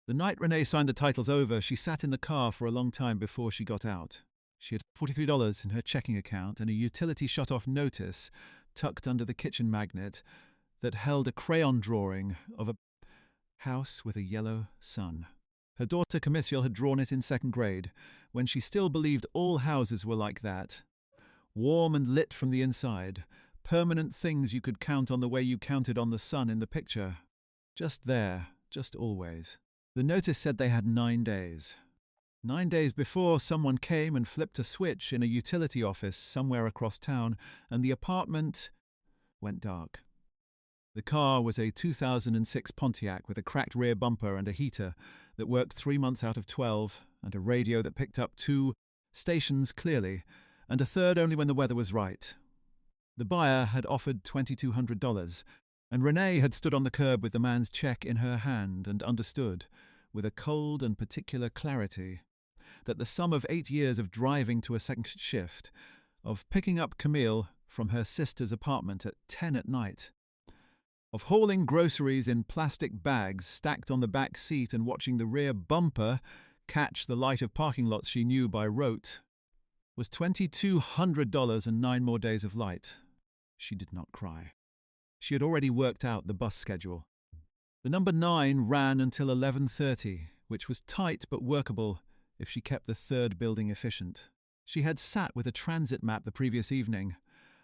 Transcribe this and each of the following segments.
The night Renee signed the titles over, she sat in the car for a long time before she got out. She had $43 in her checking account and a utility shut-off notice tucked under the kitchen magnet that held a crayon drawing of a house with a yellow sun. Her daughter Camille had drawn it in second grade, when she still believed all houses were like that. Warm and lit from the inside, permanent things you could count on the way you counted on the sun in the picture. Just there, just always. The notice said they had 9 days. 9 days before, someone came and flipped a switch in a utility office somewhere across town, and the apartment went dark. The car was a 2006 Pontiac with a cracked rear bumper and a heater that worked 3 months out of 12, and a radio that picked up 2 stations clearly, and a third only when the weather was right. The buyer had offered $2,200, and Renee had stood on the curb with the man's check in her hand and understood, with a cold and particular clarity, that the sum of 8 years of driving to a second shift, of picking up Camille from her sister's apartment at 10 at night, of hauling groceries in plastic bags stacked on the back seat and watching the rear bumper catch the light of parking lots she knew by rote, was $2,200 and 9 more days of light. She did not cry. She had already worked out the bus schedule. The number 9 ran until 11:30, which was tight but workable if she kept the third building efficient. She had sat with a transit map the previous evening,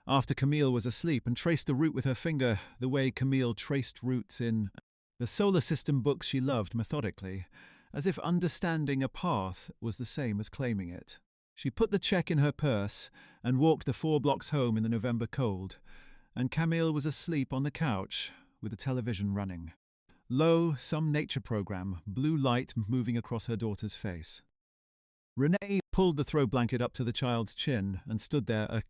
after Camille was asleep, and traced the route with her finger, the way Camille traced routes in the solar system books she loved methodically, as if understanding a path was the same as claiming it. She put the check in her purse and walked the 4 blocks home in the November cold, and Camille was asleep on the couch with the television running. Low, some nature program, blue light moving across her daughter's face. Renee pulled the throw blanket up to the child's chin and stood there a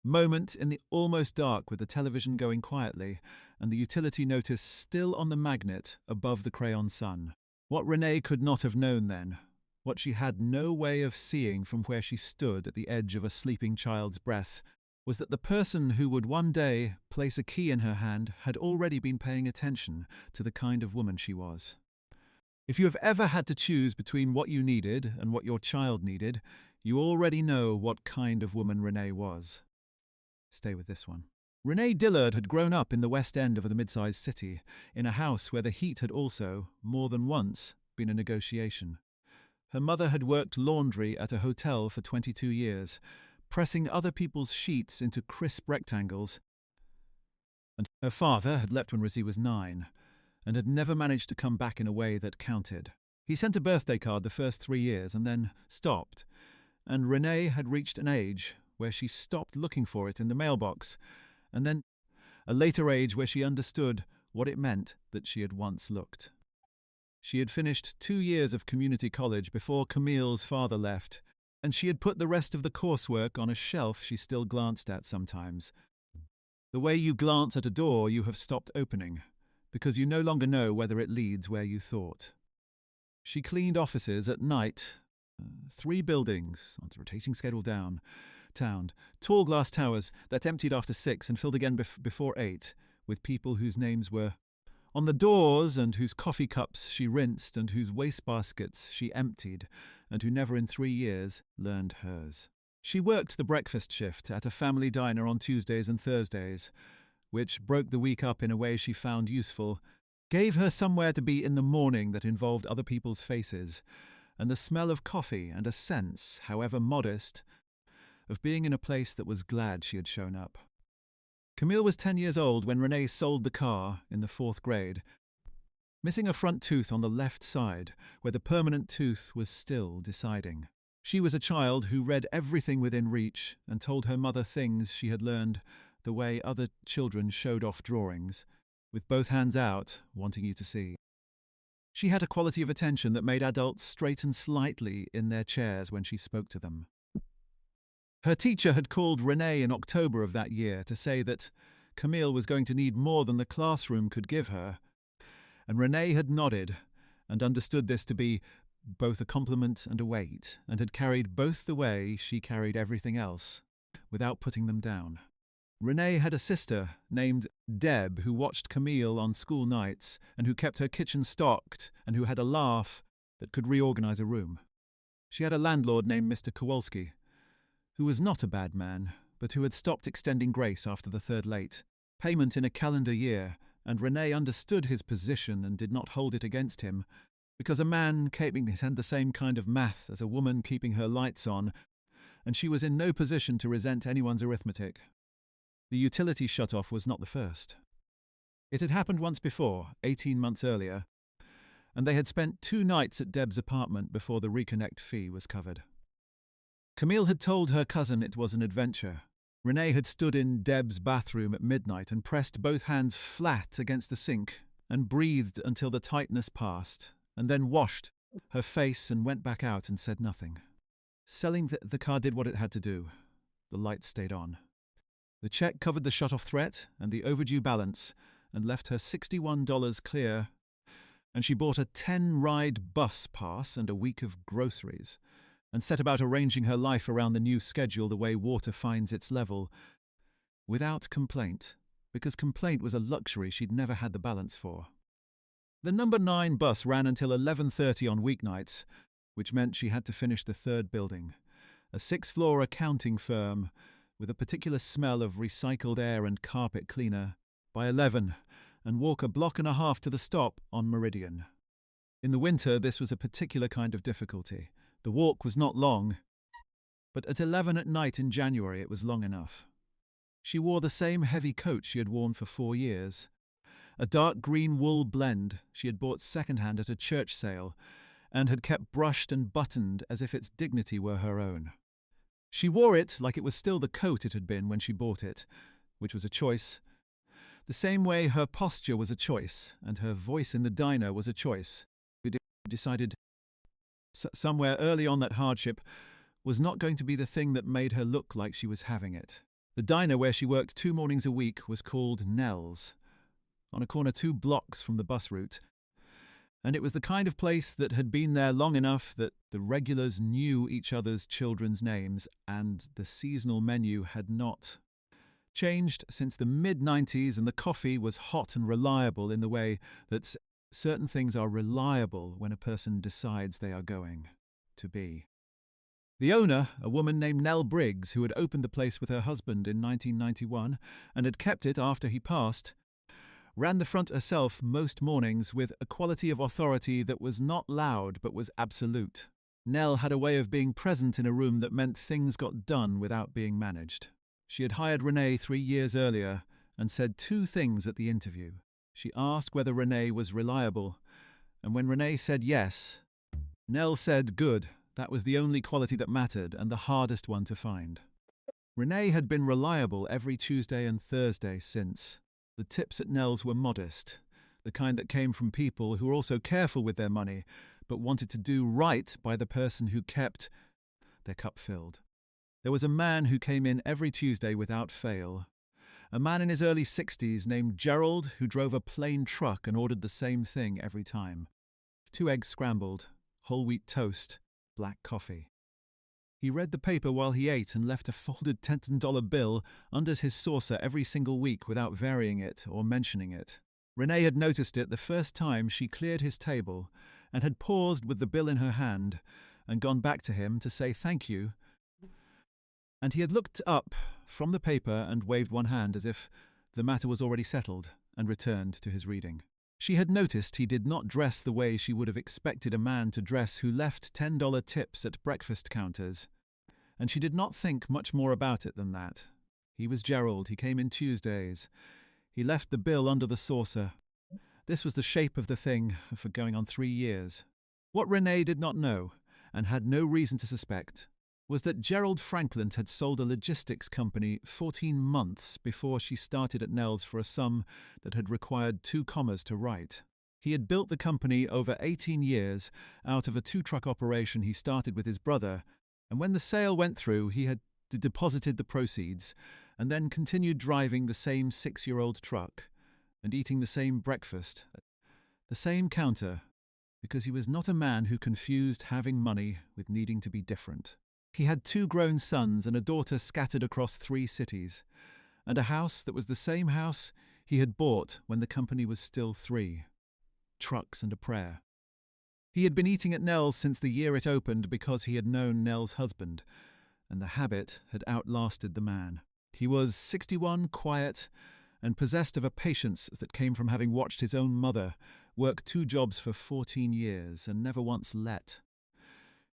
moment in the almost dark with the television going quietly and the utility notice still on the magnet above the crayon sun. What Renee could not have known then, what she had no way of seeing from where she stood at the edge of a sleeping child's breath, was that the person who would one day place a key in her hand had already been paying attention to the kind of woman she was. If you have ever had to choose between what you needed and what your child needed, you already know what kind of woman Renee was. Stay with this one. Renee Dillard had grown up in the West End of the mid-sized city, in a house where the heat had also, more than once, been a negotiation. Her mother had worked laundry at a hotel for 22 years, pressing other people's sheets into crisp rectangles, and her father had left when Rizzy was 9, and had never managed to come back in a way that counted. He sent a birthday card the first 3 years and then stopped, and Renee had reached an age where she stopped looking for it in the mailbox, and then a later age where she understood what it meant that she had once looked. She had finished 2 years of community college before Camille's father left, and she had put the rest of the coursework on a shelf she still glanced at sometimes. The way you glance at a door you have stopped opening, because you no longer know whether it leads where you thought. She cleaned offices at night, 3 buildings on the rotating schedule downtown, tall glass towers that emptied after 6 and filled again before 8, with people whose names were on the doors and whose coffee cups she rinsed and whose wastebaskets she emptied, and who never in 3 years learned hers. She worked the breakfast shift at a family diner on Tuesdays and Thursdays, which broke the week up in a way she found useful, gave her somewhere to be in the morning that involved other people's faces, and the smell of coffee and a sense, however modest, of being in a place that was glad she had shown up. Camille was 10 years old when Renee sold the car in the 4th grade, missing a front tooth on the left side, where the permanent tooth was still deciding. She was a child who read everything within reach and told her mother things she had learned the way other children showed off drawings, with both hands out, wanting you to see. She had a quality of attention that made adults straighten slightly in their chairs when she spoke to them. Her teacher had called Renee in October of that year to say that Camille was going to need more than the classroom could give her, and Renee had nodded and understood this to be both a compliment and a weight, and had carried both the way she carried everything else, without putting them down. Renee had a sister named Deb who watched Camille on school nights and who kept her kitchen stocked and who had a laugh that could reorganize a room. She had a landlord named Mr. Kowalski, who was not a bad man, but who had stopped extending grace after the third late payment in a calendar year, and Renee understood his position and did not hold it against him, because a man keeping had the same kind of math as a woman keeping her lights on, and she was in no position to resent anyone's arithmetic. The utility shut-off was not the first. It had happened once before, 18 months earlier, and they had spent 2 nights at Deb's apartment before the reconnect fee was covered. Camille had told her cousin it was an adventure. Renee had stood in Deb's bathroom at midnight and pressed both hands flat against the sink and breathed until the tightness passed, and then washed her face and went back out and said nothing. Selling the car did what it had to do. The lights stayed on. The check covered the shut-off threat and the overdue balance and left her $61 clear, and she bought a 10-ride bus pass and a week of groceries, and set about arranging her life around the new schedule the way water finds its level, without complaint, because complaint was a luxury she'd never had the balance for. The number 9 bus ran until 11:30 on weeknights, which meant she had to finish the 3rd building, a 6-floor accounting firm with a particular smell of recycled air and carpet cleaner, by 11, and walk a block and a half to the stop on Meridian. In the winter, this was a particular kind of difficulty. The walk was not long, but at 11 at night in January it was long enough. She wore the same heavy coat she had worn for 4 years, a dark green wool blend she had bought second-hand at a church sale, and had kept brushed and buttoned as if its dignity were her own. She wore it like it was still the coat it had been when she bought it, which was a choice, the same way her posture was a choice, and her voice in the diner was a choice. She decided somewhere early on that hardship was not going to be the thing that made her look like she was having it. The diner where she worked 2 mornings a week was called Nell's, on a corner 2 blocks from the bus route, and it was the kind of place that had been there long enough that the regulars knew each other's children's names, and the seasonal menu had not changed since the mid-90s, and the coffee was hot and reliable in the way that certain things are reliable when a person decides they are going to be. The owner, a woman named Nell Briggs, who had opened the place with her husband in 1991 and had kept it after he passed, ran the front herself most mornings with a quality of authority that was not loud but was absolute. Nell had a way of being present in a room that meant things got done without being managed. She had hired Renee 3 years earlier and said 2 things at the interview. She asked whether Renee was reliable, and when Renee said yes, Nell said good. That was the only quality that mattered and the hardest one to find. Renee had been reliable every Tuesday and Thursday since. The tips at Nell's were modest, the kind that came from people who were also careful with their money, but wanted to do right by the person who kept their cup filled. There was a man who came in every Tuesday without fail, a man in his early 60s named Gerald who drove a plain truck and ordered the same thing every time. 2 eggs scrambled, whole wheat toast, black coffee. He read the paper while he ate and left a folded $10 bill under his saucer every single week without varying it or mentioning it. Renee had noticed it the first time she cleared his table and had paused with the bill in her hand and gone back to him to say thank you, and he had looked up from the paper and waved one hand as if the matter was already settled and returned to his reading. She had noticed he did not dress the way she would have expected a man to dress who left $10 tips at breakfast counters, and she did not think much more about it than that. He was Gerald. He came in Tuesdays. He left the bill under the saucer. This was the shape of the thing for going on 3 years. What Renee did not know, and had no reason to suspect, was that Gerald Franklin had sold a logistics company 14 months before she started at Nell's for a sum that had required 2 commas to write. He had built the company over 18 years out of a 2-truck operation he started with his brother, and when the sale went through, he had deposited the proceeds and then continued driving the same 6-year-old truck and eating the same breakfast at the same counter, because he was not a man who confused having money with needing to be different. He had 2 grown sons and a daughter scattered across 3 cities, and a house that was the same house he had bought when the company was still 3. Trucks and a prayer. He had been eating at Nell's since the year it opened because he had known Nell's husband, and the habit had outlasted the man. He was 61, quiet, and possessed of a patience that came from having watched his own mother work 2 jobs for 14 years and never once let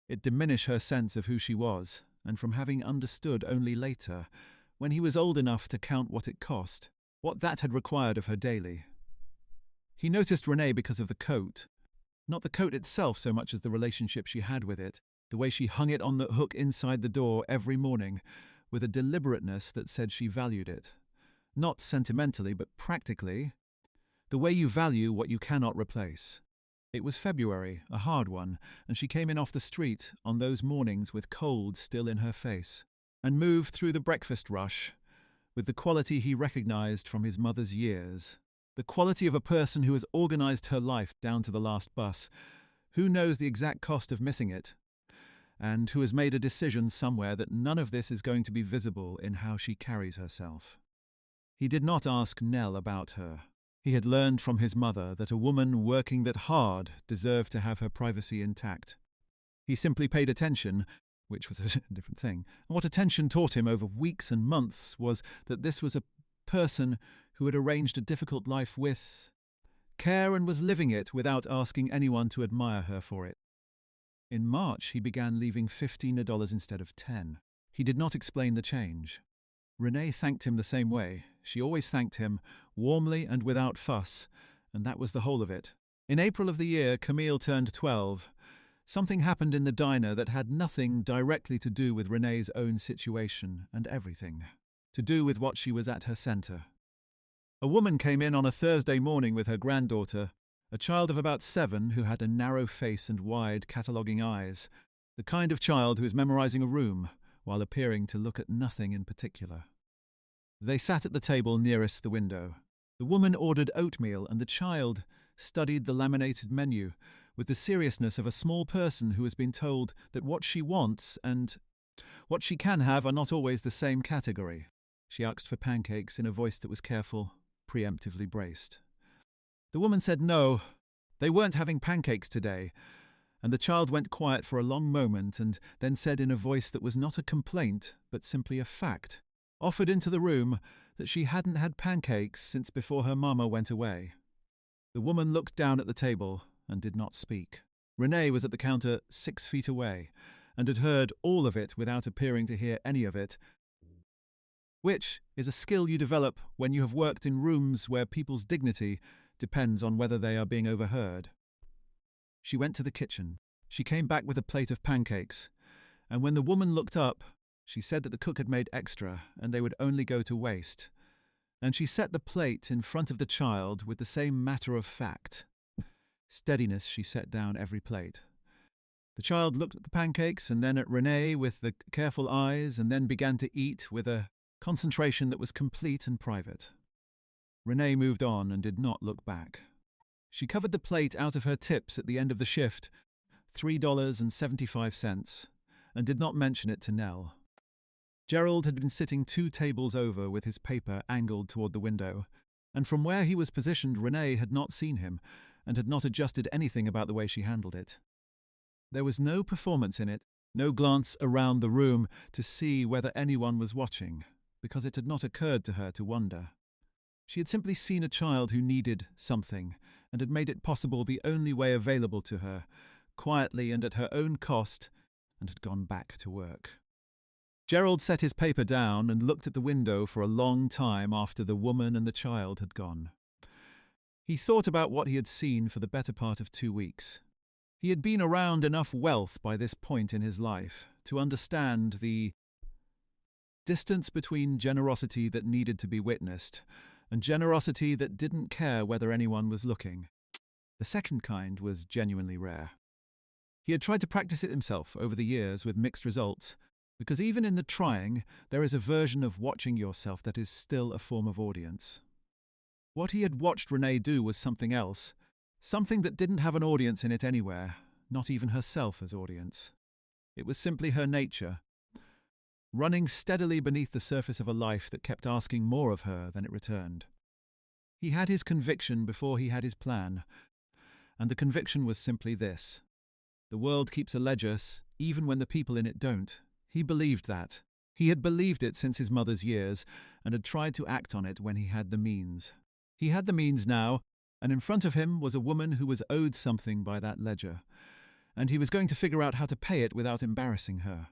it diminish her sense of who she was, and from having understood only later, when he was old enough to count what it cost, what that had required of her daily. He noticed Renee because of the coat. Not the coat itself so much as the relationship she had with it, the way she hung it on the hook inside the door every morning, with a deliberateness that said she valued it. Not sentimentally, but practically. The way you value what you cannot replace. It was February, a hard one, and she came in off the street on those mornings with cold still in her face, and moved through the breakfast rush with the quality he recognized from his mother's years. The quality of a person who has organized her life down to the last bus, who knows the exact cost of missing it, and who has made a decision somewhere that none of this is going to be visible in how she carries herself. He did not ask Nell about her. He had learned from his mother that a woman working that hard deserved to have her privacy intact. He simply paid attention, which was a different thing. And what attention taught him over weeks and months was that this was a person who had arranged a difficult life with care and was living it without asking anyone to admire her for it. In March, he began leaving $15 instead of 10. He did not explain the change. Renee thanked him the same way. She always thanked him, warmly and without fuss, and that was the whole of it. In April of the year Camille turned 12. Something happened in the diner that had nothing directly to do with Renee's own situation, and everything to do with what she was at her center. A woman came in on a Thursday morning with her granddaughter, a child of about 7 who had a narrow face and wide, cataloguing eyes, the kind of child who is memorizing a room while appearing to look at nothing in particular. They sat at the table nearest the window. The woman ordered oatmeal, and the child studied the laminated menu with the seriousness of a small person who has been told that what she wants and what she can have are not always the same category. She asked for pancakes in a voice that was careful, preemptively braced. The woman said no, they weren't having pancakes today, and the child went quiet for a long moment and then said in a voice that was not a complaint but simply a fact, offered into the room, that she hadn't had pancakes since before her mama went away. The woman looked down at the table and did not speak. Renee was at the counter 6 feet away and had heard all of it without appearing to hear any of it, which is a skill you develop when you have worked in rooms where people's dignity depends on whether they are being overheard. She went to the kitchen. She came back with a plate of pancakes, and when the woman looked up, she said that the cook had made extra and they would only go to waste, and she set the plate in front of the child with the same matter-of-fact steadiness she set down every plate. The child looked at the pancakes and then at Renee with the careful eyes and then began to eat with a concentration that was complete and private. Renee moved on and did not look back. She covered the plate out of her tips at the end of the shift, $3.75, and did not mention it to Nell. Gerald had been sitting 2 tables over with his paper angled toward the window, and from where he was positioned Renee had not seen him and had not adjusted anything about the way she handled it. There was no performance in it, no glance around the room to see whether anyone was watching, because it had not occurred to her to wonder. She had simply seen a child who needed something, and had made it possible the only way available to her, quietly and at her own cost, and had gone back to work. Gerald set his paper down and looked at the window for a long time after the woman and the child had gone. He thought about what he had seen for the better part of 2 weeks. He had been around enough wealth by this point in his life to understand the distance between generosity that needed to be witnessed and generosity that didn't care whether anyone was looking. The second kind was genuinely rare. He had tried to practice it himself over the years with mixed results, because even in the trying, there is a version of watching yourself that is still a form of audience. What he had watched Renee do was something else, something that didn't have an audience in it anywhere, not even herself as audience. It was simply her nature. running steadily beneath the surface of a life that kept asking more of her than it returned. He had his conviction before he had his plan, and the conviction was simply this: the world keeps a ledger even when the people in it don't. He believed that. He had believed it since his mother's years, and had tried to act on it when he had the means. He had the means now, and in front of him was a woman who was owed something by that ledger, and he was going to figure out how to pay it without embarrassing her.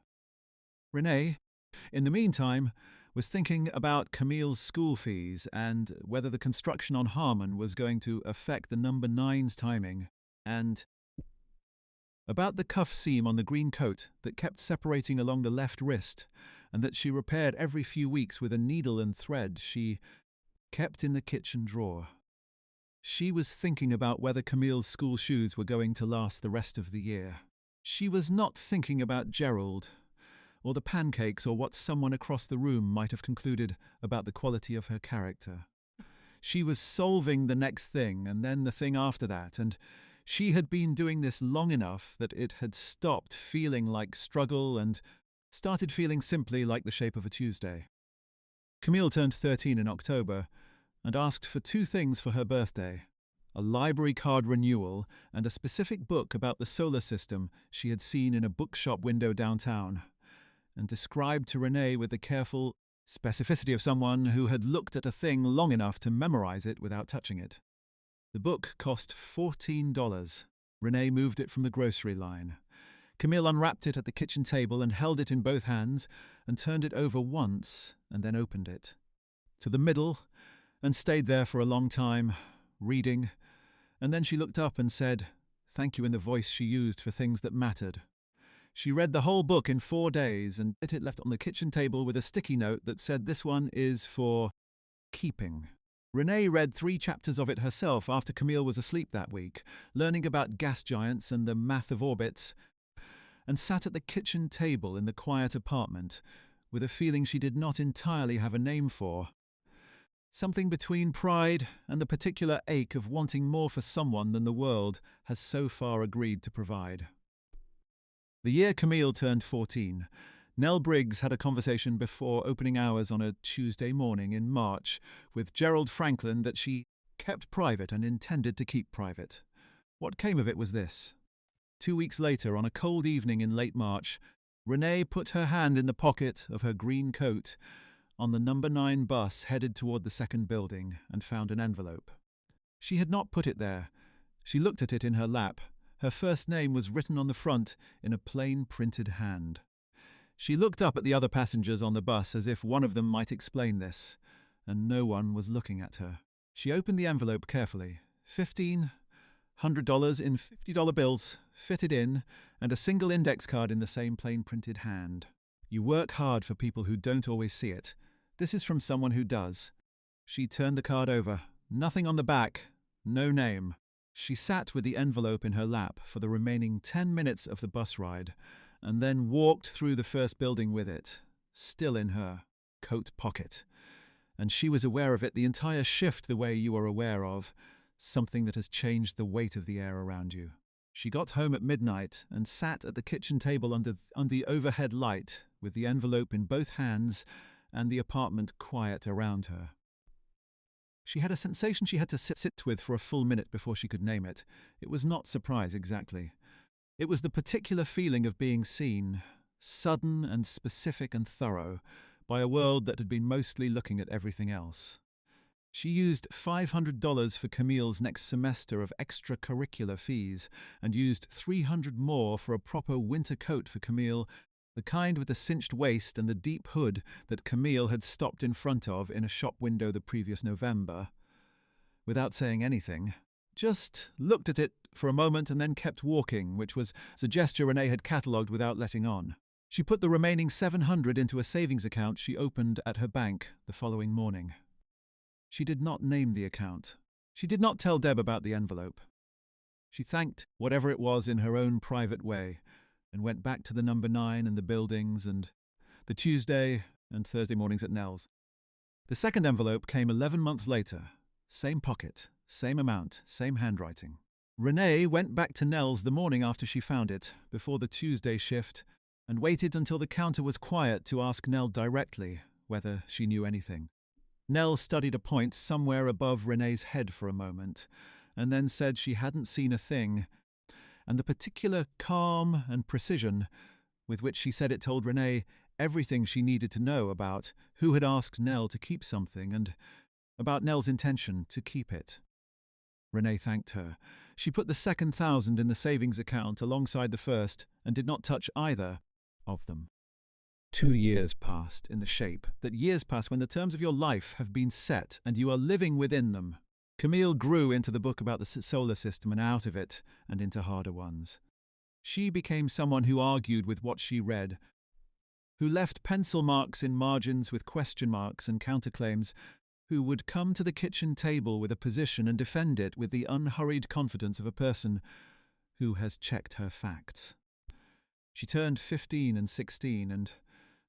Renee, in the meantime, was thinking about Camille's school fees and whether the construction on Harmon was going to affect the number 9's timing, and about the cuff seam on the green coat that kept separating along the left wrist and that she repaired every few weeks with a needle and thread she kept in the kitchen drawer. She was thinking about whether Camille's school shoes were going to last the rest of the year. She was not thinking about Gerald, or the pancakes, or what someone across the room might have concluded about the quality of her character. She was solving the next thing, and then the thing after that, and she had been doing this long enough that it had stopped feeling like struggle and started feeling simply like the shape of a Tuesday. Camille turned 13 in October and asked for 2 things for her birthday: a library card renewal and a specific book about the solar system she had seen in a bookshop window downtown, and described to Renee with the careful specificity of someone who had looked at a thing long enough to memorize it without touching it. The book cost $14. Renee moved it from the grocery line. Camille unwrapped it at the kitchen table and held it in both hands and turned it over once and then opened it to the middle and stayed there for a long time, reading, and then she looked up and said thank you in the voice she used for things that mattered. She read the whole book in 4 days and it left on the kitchen table with a sticky note that said this one is for keeping. Renee read 3 chapters of it herself after Camille was asleep that week, learning about gas giants and the math of orbits, and sat at the kitchen table in the quiet apartment with a feeling she did not entirely have a name for. Something between pride and the particular ache of wanting more for someone than the world has so far agreed to provide. The year Camille turned 14, Nell Briggs had a conversation before opening hours on a Tuesday morning in March with Gerald Franklin that she kept private and intended to keep private. What came of it was this. 2 weeks later, on a cold evening in late March, Renee put her hand in the pocket of her green coat on the number 9 bus headed toward the second building and found an envelope. She had not put it there. She looked at it in her lap. Her first name was written on the front in a plain printed hand. She looked up at the other passengers on the bus as if one of them might explain this, and no one was looking at her. She opened the envelope carefully. $1,500 in $50 bills, fitted in, and a single index card in the same plain printed hand. You work hard for people who don't always see it. This is from someone who does. She turned the card over. Nothing on the back. No name. She sat with the envelope in her lap for the remaining 10 minutes of the bus ride, and then walked through the first building with it, still in her coat pocket. And she was aware of it the entire shift the way you are aware of something that has changed the weight of the air around you. She got home at midnight and sat at the kitchen table under the overhead light with the envelope in both hands and the apartment quiet around her. She had a sensation she had to sit with for a full minute before she could name it. It was not surprise exactly. It was the particular feeling of being seen, sudden and specific and thorough, by a world that had been mostly looking at everything else. She used $500 for Camille's next semester of extracurricular fees and used $300 more for a proper winter coat for Camille, the kind with the cinched waist and the deep hood that Camille had stopped in front of in a shop window the previous November. Without saying anything, just looked at it for a moment and then kept walking, which was a gesture Renee had catalogued without letting on. She put the remaining $700 into a savings account she opened at her bank the following morning. She did not name the account. She did not tell Deb about the envelope. She thanked whatever it was in her own private way and went back to the number 9 and the buildings and the Tuesday and Thursday mornings at Nell's. The second envelope came 11 months later. Same pocket, same amount, same handwriting. Renee went back to Nell's the morning after she found it, before the Tuesday shift, and waited until the counter was quiet to ask Nell directly whether she knew anything. Nell studied a point somewhere above Renee's head for a moment, and then said she hadn't seen a thing, and the particular calm and precision with which she said it told Renee everything she needed to know about who had asked Nell to keep something and about Nell's intention to keep it. Renee thanked her. She put the second 1,000 in the savings account alongside the first and did not touch either of them. 2 years passed in the shape that years pass when the terms of your life have been set and you are living within them. Camille grew into the book about the solar system and out of it and into harder ones. She became someone who argued with what she read, who left pencil marks in margins with question marks and counterclaims, who would come to the kitchen table with a position and defend it with the unhurried confidence of a person who has checked her facts. She turned 15 and 16 and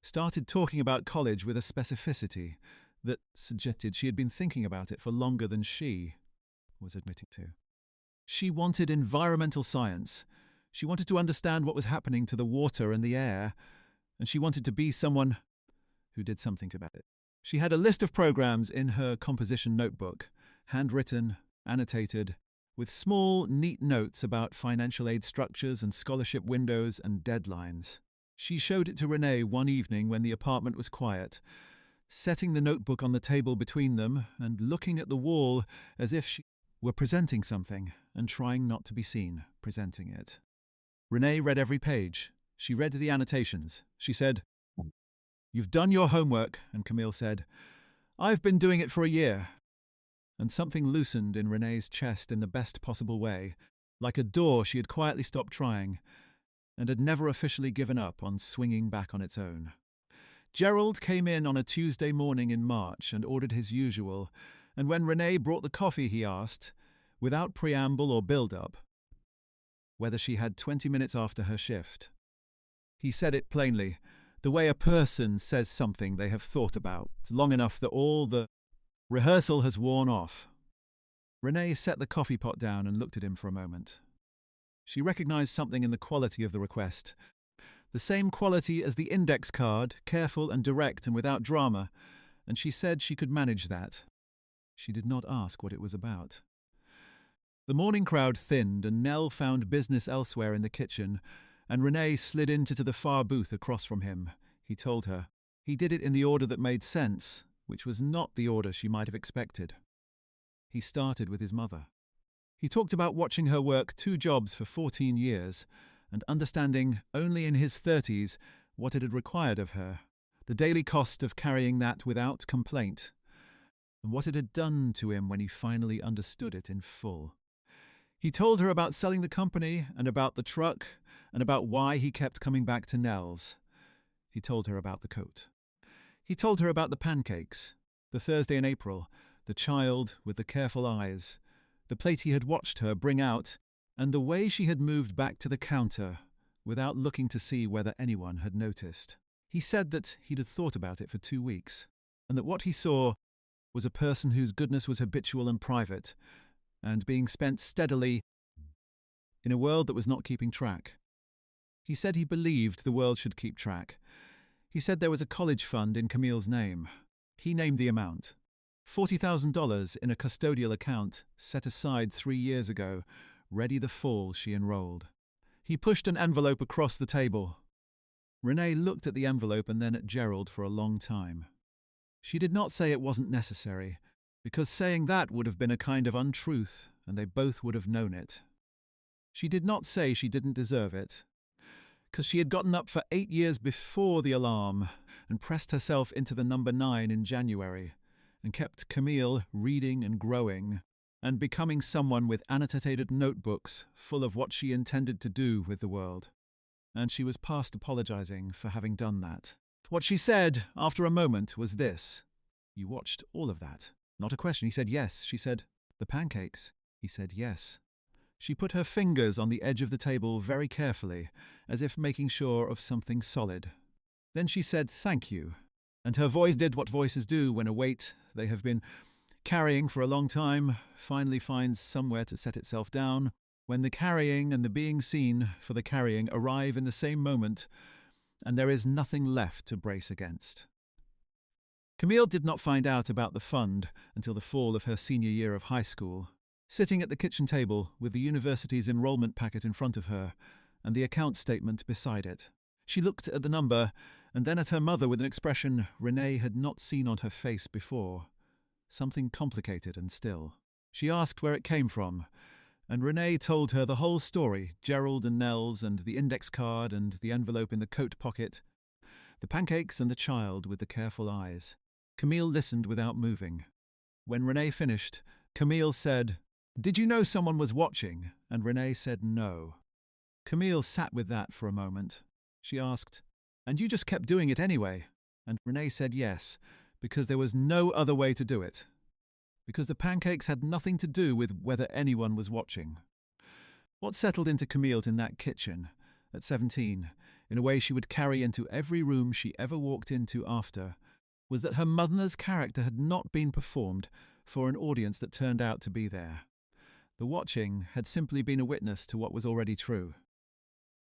started talking about college with a specificity that suggested she had been thinking about it for longer than she was admitting to. She wanted environmental science. She wanted to understand what was happening to the water and the air, and she wanted to be someone who did something about it. She had a list of programs in her composition notebook, handwritten, annotated, with small, neat notes about financial aid structures and scholarship windows and deadlines. She showed it to Renee one evening when the apartment was quiet, setting the notebook on the table between them and looking at the wall as if she were presenting something and trying not to be seen presenting it. Renee read every page. She read the annotations. She said, "You've done your homework," and Camille said, "I've been doing it for a year." And something loosened in Renee's chest in the best possible way, like a door she had quietly stopped trying and had never officially given up on swinging back on its own. Gerald came in on a Tuesday morning in March and ordered his usual, and when Renee brought the coffee he asked, without preamble or build-up, whether she had 20 minutes after her shift. He said it plainly, the way a person says something they have thought about long enough that all the rehearsal has worn off. Renee set the coffee pot down and looked at him for a moment. She recognized something in the quality of the request. The same quality as the index card, careful and direct and without drama, and she said she could manage that. She did not ask what it was about. The morning crowd thinned and Nell found business elsewhere in the kitchen, and Renee slid into the far booth across from him. He told her. He did it in the order that made sense, which was not the order she might have expected. He started with his mother. He talked about watching her work 2 jobs for 14 years and understanding only in his 30s what it had required of her, the daily cost of carrying that without complaint, and what it had done to him when he finally understood it in full. He told her about selling the company and about the truck and about why he kept coming back to Nell's. He told her about the coat. He told her about the pancakes, the Thursday in April, the child with the careful eyes, the plate he had watched her bring out, and the way she had moved back to the counter without looking to see whether anyone had noticed. He said that he'd had thought about it for 2 weeks, and that what he saw was a person whose goodness was habitual and private, and being spent steadily in a world that was not keeping track. He said he believed the world should keep track. He said there was a college fund in Camille's name. He named the amount. $40,000 in a custodial account set aside 3 years ago, ready the fall she enrolled. He pushed an envelope across the table. Renee looked at the envelope and then at Gerald for a long time. She did not say it wasn't necessary, because saying that would have been a kind of untruth, and they both would have known it. She did not say she didn't deserve it, because she had gotten up for 8 years before the alarm and pressed herself into the number 9 in January, and kept Camille reading and growing, and becoming someone with annotated notebooks full of what she intended to do with the world. And she was past apologizing for having done that. What she said, after a moment, was this. "You watched all of that?" Not a question. He said yes. She said, "The pancakes?" He said yes. She put her fingers on the edge of the table very carefully, as if making sure of something solid. Then she said thank you, and her voice did what voices do when a weight they have been carrying for a long time finally finds somewhere to set itself down, when the carrying and the being seen for the carrying arrive in the same moment, and there is nothing left to brace against. Camille did not find out about the fund until the fall of her senior year of high school. Sitting at the kitchen table with the university's enrollment packet in front of her and the account statement beside it, she looked at the number and then at her mother with an expression Renee had not seen on her face before, something complicated and still. She asked where it came from, and Renee told her the whole story, Gerald and Nels and the index card and the envelope in the coat pocket, the pancakes and the child with the careful eyes. Camille listened without moving. When Renee finished, Camille said, "Did you know someone was watching?" And Renee said no. Camille sat with that for a moment. She asked, "And you just kept doing it anyway?" And Renee said yes, because there was no other way to do it. Because the pancakes had nothing to do with whether anyone was watching. What settled into Camille in that kitchen, at 17, in a way she would carry into every room she ever walked into after, was that her mother's character had not been performed for an audience that turned out to be there. The watching had simply been a witness to what was already true.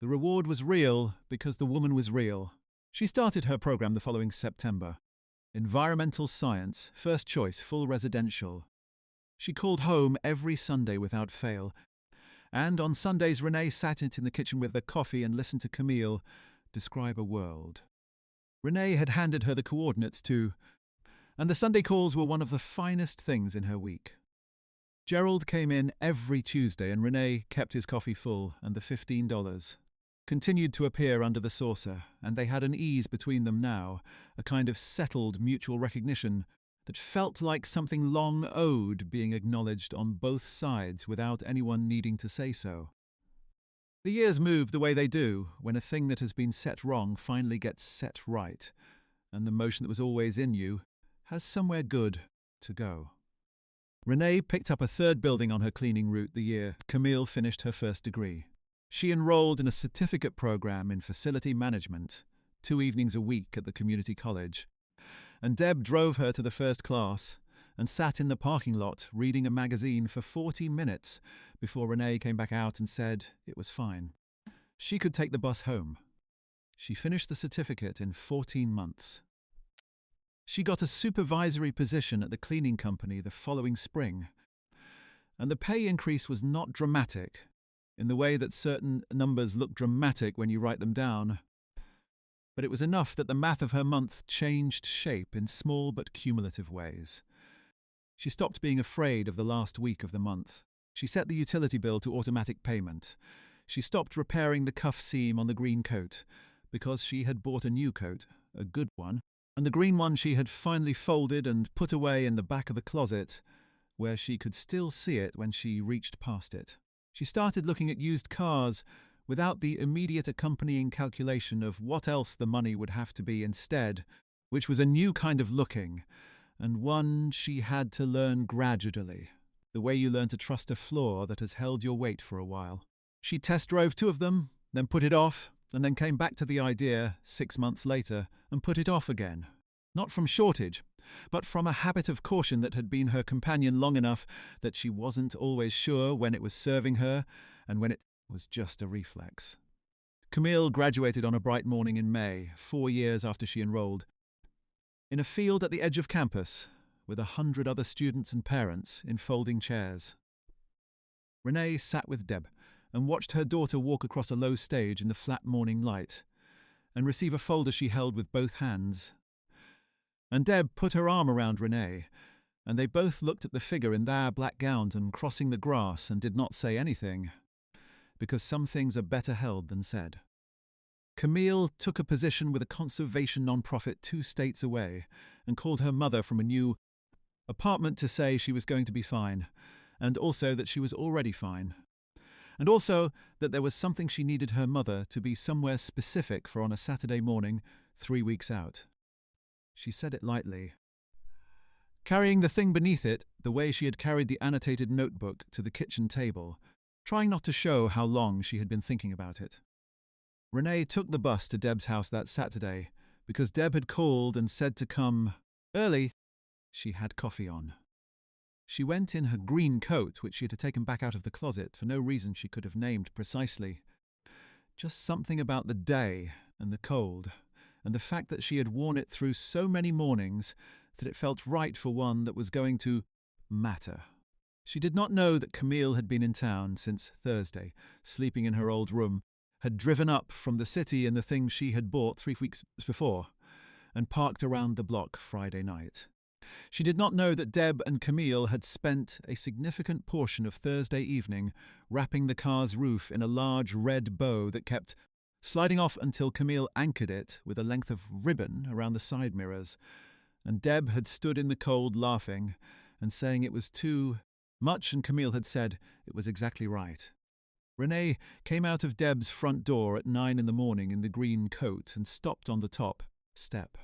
The reward was real because the woman was real. She started her program the following September. Environmental science, first choice, full residential. She called home every Sunday without fail, and on Sundays Renee sat in the kitchen with her coffee and listened to Camille describe a world. Renee had handed her the coordinates too, and the Sunday calls were one of the finest things in her week. Gerald came in every Tuesday and Renee kept his coffee full, and the $15 continued to appear under the saucer, and they had an ease between them now, a kind of settled mutual recognition that felt like something long owed being acknowledged on both sides without anyone needing to say so. The years move the way they do when a thing that has been set wrong finally gets set right, and the motion that was always in you has somewhere good to go. Renee picked up a third building on her cleaning route the year Camille finished her first degree. She enrolled in a certificate program in facility management, 2 evenings a week at the community college, and Deb drove her to the first class and sat in the parking lot reading a magazine for 40 minutes before Renee came back out and said it was fine. She could take the bus home. She finished the certificate in 14 months. She got a supervisory position at the cleaning company the following spring, and the pay increase was not dramatic, in the way that certain numbers look dramatic when you write them down, but it was enough that the math of her month changed shape in small but cumulative ways. She stopped being afraid of the last week of the month. She set the utility bill to automatic payment. She stopped repairing the cuff seam on the green coat, because she had bought a new coat, a good one, and the green one she had finally folded and put away in the back of the closet, where she could still see it when she reached past it. She started looking at used cars without the immediate accompanying calculation of what else the money would have to be instead, which was a new kind of looking, and one she had to learn gradually, the way you learn to trust a floor that has held your weight for a while. She test drove 2 of them, then put it off, and then came back to the idea 6 months later and put it off again. Not from shortage, but from a habit of caution that had been her companion long enough that she wasn't always sure when it was serving her and when it was just a reflex. Camille graduated on a bright morning in May, 4 years after she enrolled, in a field at the edge of campus, with 100 other students and parents in folding chairs. Renee sat with Deb and watched her daughter walk across a low stage in the flat morning light and receive a folder she held with both hands. And Deb put her arm around Renee, and they both looked at the figure in their black gowns and crossing the grass and did not say anything, because some things are better held than said. Camille took a position with a conservation non-profit 2 states away and called her mother from a new apartment to say she was going to be fine, and also that she was already fine, and also that there was something she needed her mother to be somewhere specific for on a Saturday morning 3 weeks out. She said it lightly, carrying the thing beneath it the way she had carried the annotated notebook to the kitchen table, trying not to show how long she had been thinking about it. Renee took the bus to Deb's house that Saturday because Deb had called and said to come early. She had coffee on. She went in her green coat, which she had taken back out of the closet for no reason she could have named precisely. Just something about the day and the cold, and the fact that she had worn it through so many mornings that it felt right for one that was going to matter. She did not know that Camille had been in town since Thursday, sleeping in her old room, had driven up from the city in the thing she had bought 3 weeks before, and parked around the block Friday night. She did not know that Deb and Camille had spent a significant portion of Thursday evening wrapping the car's roof in a large red bow that kept sliding off until Camille anchored it with a length of ribbon around the side mirrors, and Deb had stood in the cold laughing and saying it was too much, and Camille had said it was exactly right. Renee came out of Deb's front door at 9 in the morning in the green coat and stopped on the top step.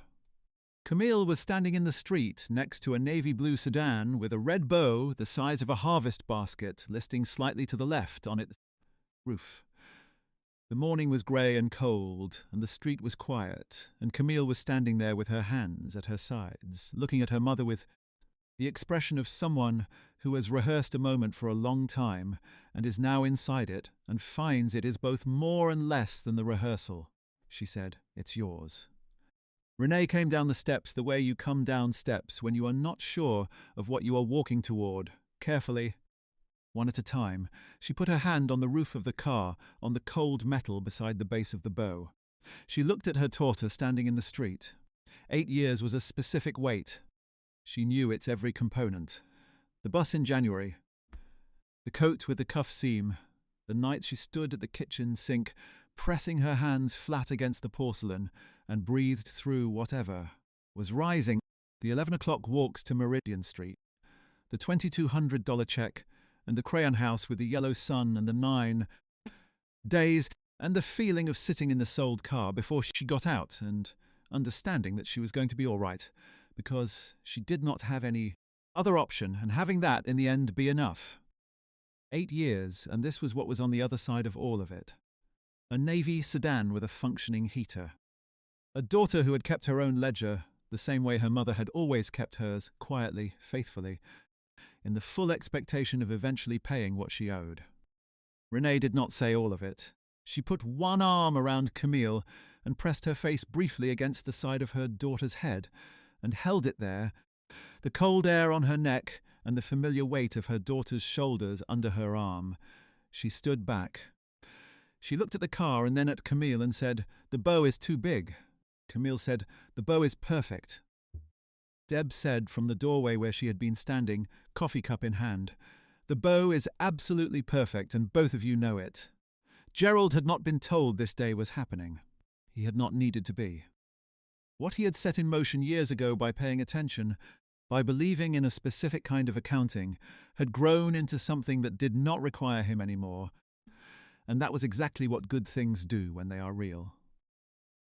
Camille was standing in the street next to a navy blue sedan with a red bow the size of a harvest basket listing slightly to the left on its roof. The morning was grey and cold, and the street was quiet, and Camille was standing there with her hands at her sides, looking at her mother with the expression of someone who has rehearsed a moment for a long time and is now inside it and finds it is both more and less than the rehearsal. She said, "It's yours." Renee came down the steps the way you come down steps when you are not sure of what you are walking toward. Carefully, one at a time, she put her hand on the roof of the car, on the cold metal beside the base of the bow. She looked at her daughter standing in the street. 8 years was a specific weight. She knew its every component. The bus in January, the coat with the cuff seam, the night she stood at the kitchen sink, pressing her hands flat against the porcelain and breathed through whatever was rising, the 11 o'clock walks to Meridian Street, the $2,200 check, and the crayon house with the yellow sun, and the 9 days, and the feeling of sitting in the sold car before she got out and understanding that she was going to be all right, because she did not have any other option, and having that in the end be enough. 8 years, and this was what was on the other side of all of it. A navy sedan with a functioning heater. A daughter who had kept her own ledger, the same way her mother had always kept hers, quietly, faithfully, in the full expectation of eventually paying what she owed. Renee did not say all of it. She put one arm around Camille and pressed her face briefly against the side of her daughter's head, and held it there, the cold air on her neck and the familiar weight of her daughter's shoulders under her arm. She stood back. She looked at the car and then at Camille and said, "The bow is too big." Camille said, "The bow is perfect." Deb said from the doorway where she had been standing, coffee cup in hand, "The bow is absolutely perfect, and both of you know it." Gerald had not been told this day was happening. He had not needed to be. What he had set in motion years ago by paying attention, by believing in a specific kind of accounting, had grown into something that did not require him anymore, and that was exactly what good things do when they are real.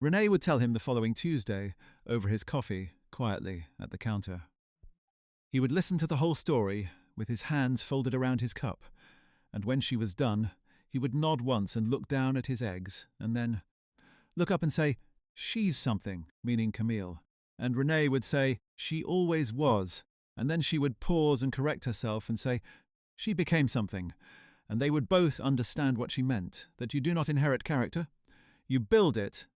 Renee would tell him the following Tuesday, over his coffee, quietly, at the counter. He would listen to the whole story, with his hands folded around his cup, and when she was done, he would nod once and look down at his eggs, and then look up and say, "She's something," meaning Camille, and Renee would say, "She always was," and then she would pause and correct herself and say, "She became something," and they would both understand what she meant, that you do not inherit character, you build it,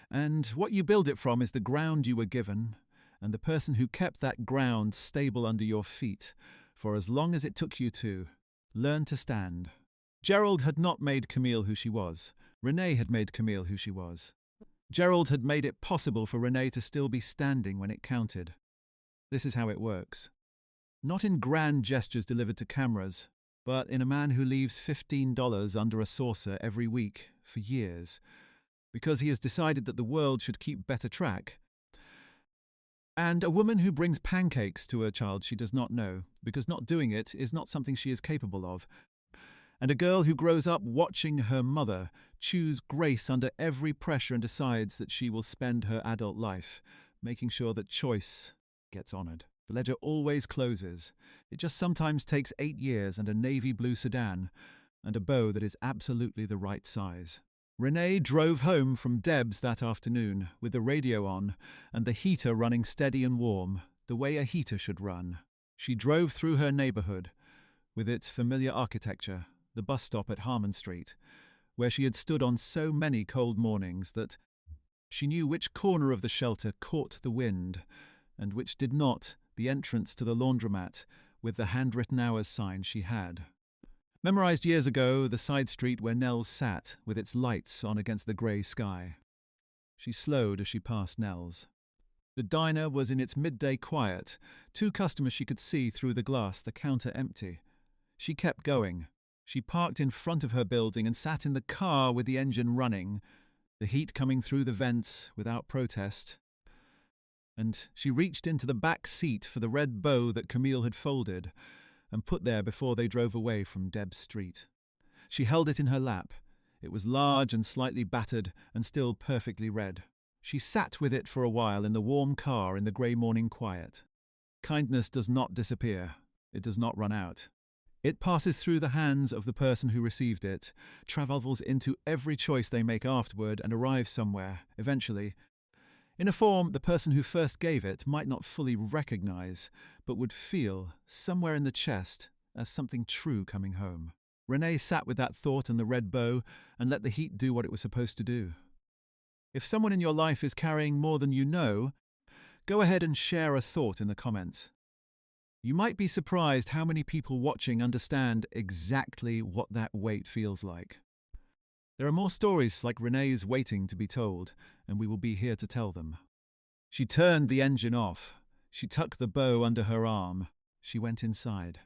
and what you build it from is the ground you were given, and the person who kept that ground stable under your feet for as long as it took you to learn to stand. Gerald had not made Camille who she was. Renee had made Camille who she was. Gerald had made it possible for Renee to still be standing when it counted. This is how it works. Not in grand gestures delivered to cameras, but in a man who leaves $15 under a saucer every week for years, because he has decided that the world should keep better track. And a woman who brings pancakes to a child she does not know, because not doing it is not something she is capable of. And a girl who grows up watching her mother choose grace under every pressure and decides that she will spend her adult life making sure that choice gets honoured. The ledger always closes. It just sometimes takes 8 years and a navy blue sedan and a bow that is absolutely the right size. Renee drove home from Deb's that afternoon with the radio on and the heater running steady and warm, the way a heater should run. She drove through her neighbourhood with its familiar architecture, the bus stop at Harmon Street, where she had stood on so many cold mornings that She knew which corner of the shelter caught the wind, and which did not, the entrance to the laundromat, with the handwritten hours sign she had. Memorized years ago, the side street where Nell's sat, with its lights on against the grey sky. She slowed as she passed Nell's. The diner was in its midday quiet, 2 customers she could see through the glass, the counter empty. She kept going. She parked in front of her building and sat in the car with the engine running, the heat coming through the vents without protest. And she reached into the back seat for the red bow that Camille had folded and put there before they drove away from Deb's street. She held it in her lap. It was large and slightly battered and still perfectly red. She sat with it for a while in the warm car in the grey morning quiet. Kindness does not disappear. It does not run out. It passes through the hands of the person who received it, travels into every choice they make afterward, and arrives somewhere, eventually, in a form the person who first gave it might not fully recognize, but would feel, somewhere in the chest, as something true coming home. Renee sat with that thought and the red bow and let the heat do what it was supposed to do. If someone in your life is carrying more than you know, go ahead and share a thought in the comments. You might be surprised how many people watching understand exactly what that weight feels like. There are more stories like Renee's waiting to be told, and we will be here to tell them. She turned the engine off. She tucked the bow under her arm. She went inside.